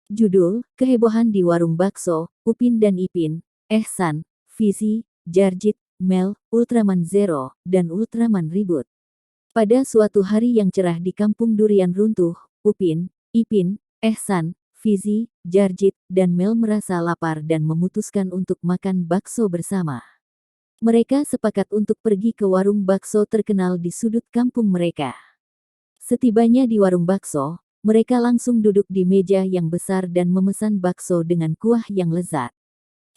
Judul, Kehebohan di Warung Bakso, Upin dan Ipin, Ehsan, Fizi, Jarjit, Mel, Ultraman Zero, dan Ultraman Ribut. Pada suatu hari yang cerah di kampung durian runtuh, Upin, Ipin, Ehsan, Fizi, Jarjit, dan Mel merasa lapar dan memutuskan untuk makan bakso bersama. Mereka sepakat untuk pergi ke warung bakso terkenal di sudut kampung mereka. Setibanya di warung bakso, mereka langsung duduk di meja yang besar dan memesan bakso dengan kuah yang lezat.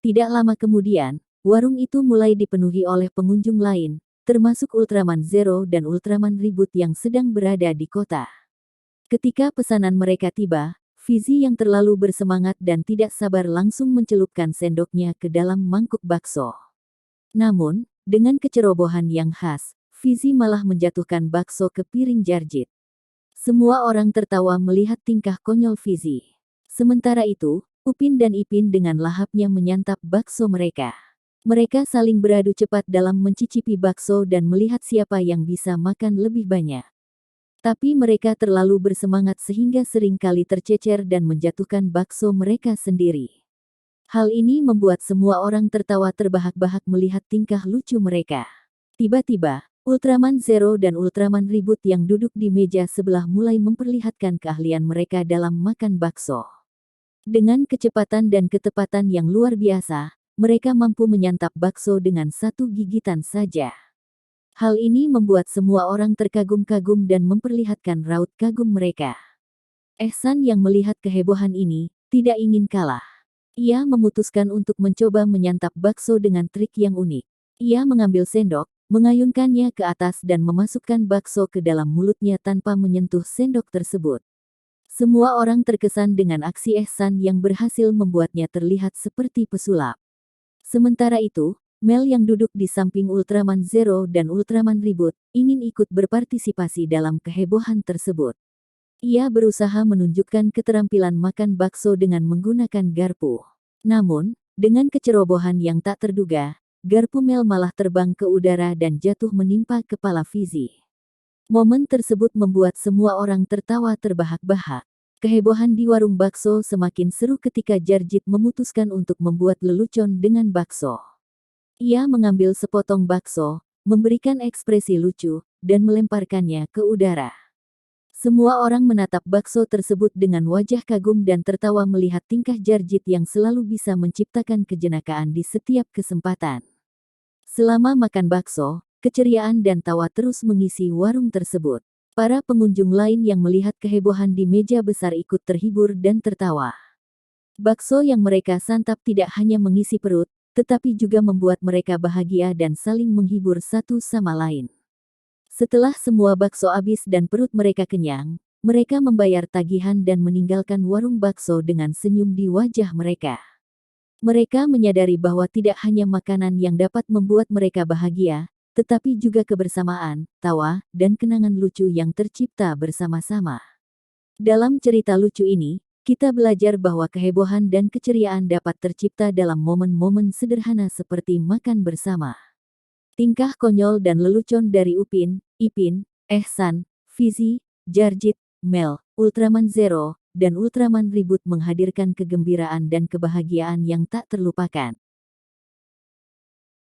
Tidak lama kemudian, warung itu mulai dipenuhi oleh pengunjung lain, termasuk Ultraman Zero dan Ultraman Ribut yang sedang berada di kota. Ketika pesanan mereka tiba, Fizi yang terlalu bersemangat dan tidak sabar langsung mencelupkan sendoknya ke dalam mangkuk bakso. Namun, dengan kecerobohan yang khas, Fizi malah menjatuhkan bakso ke piring Jarjit. Semua orang tertawa melihat tingkah konyol Fizi. Sementara itu, Upin dan Ipin dengan lahapnya menyantap bakso mereka. Mereka saling beradu cepat dalam mencicipi bakso dan melihat siapa yang bisa makan lebih banyak. Tapi mereka terlalu bersemangat sehingga sering kali tercecer dan menjatuhkan bakso mereka sendiri. Hal ini membuat semua orang tertawa terbahak-bahak melihat tingkah lucu mereka. Tiba-tiba, Ultraman Zero dan Ultraman Ribut yang duduk di meja sebelah mulai memperlihatkan keahlian mereka dalam makan bakso. Dengan kecepatan dan ketepatan yang luar biasa, mereka mampu menyantap bakso dengan satu gigitan saja. Hal ini membuat semua orang terkagum-kagum dan memperlihatkan raut kagum mereka. Ehsan yang melihat kehebohan ini, tidak ingin kalah. Ia memutuskan untuk mencoba menyantap bakso dengan trik yang unik. Ia mengambil sendok, mengayunkannya ke atas dan memasukkan bakso ke dalam mulutnya tanpa menyentuh sendok tersebut. Semua orang terkesan dengan aksi Ehsan yang berhasil membuatnya terlihat seperti pesulap. Sementara itu, Mel yang duduk di samping Ultraman Zero dan Ultraman Ribut, ingin ikut berpartisipasi dalam kehebohan tersebut. Ia berusaha menunjukkan keterampilan makan bakso dengan menggunakan garpu. Namun, dengan kecerobohan yang tak terduga, garpu Mel malah terbang ke udara dan jatuh menimpa kepala Fizi. Momen tersebut membuat semua orang tertawa terbahak-bahak. Kehebohan di warung bakso semakin seru ketika Jarjit memutuskan untuk membuat lelucon dengan bakso. Ia mengambil sepotong bakso, memberikan ekspresi lucu, dan melemparkannya ke udara. Semua orang menatap bakso tersebut dengan wajah kagum dan tertawa melihat tingkah Jarjit yang selalu bisa menciptakan kejenakaan di setiap kesempatan. Selama makan bakso, keceriaan dan tawa terus mengisi warung tersebut. Para pengunjung lain yang melihat kehebohan di meja besar ikut terhibur dan tertawa. Bakso yang mereka santap tidak hanya mengisi perut, tetapi juga membuat mereka bahagia dan saling menghibur satu sama lain. Setelah semua bakso habis dan perut mereka kenyang, mereka membayar tagihan dan meninggalkan warung bakso dengan senyum di wajah mereka. Mereka menyadari bahwa tidak hanya makanan yang dapat membuat mereka bahagia, tetapi juga kebersamaan, tawa, dan kenangan lucu yang tercipta bersama-sama. Dalam cerita lucu ini, kita belajar bahwa kehebohan dan keceriaan dapat tercipta dalam momen-momen sederhana seperti makan bersama. Tingkah konyol dan lelucon dari Upin, Ipin, Ehsan, Fizi, Jarjit, Mel, Ultraman Zero, dan Ultraman Ribut menghadirkan kegembiraan dan kebahagiaan yang tak terlupakan.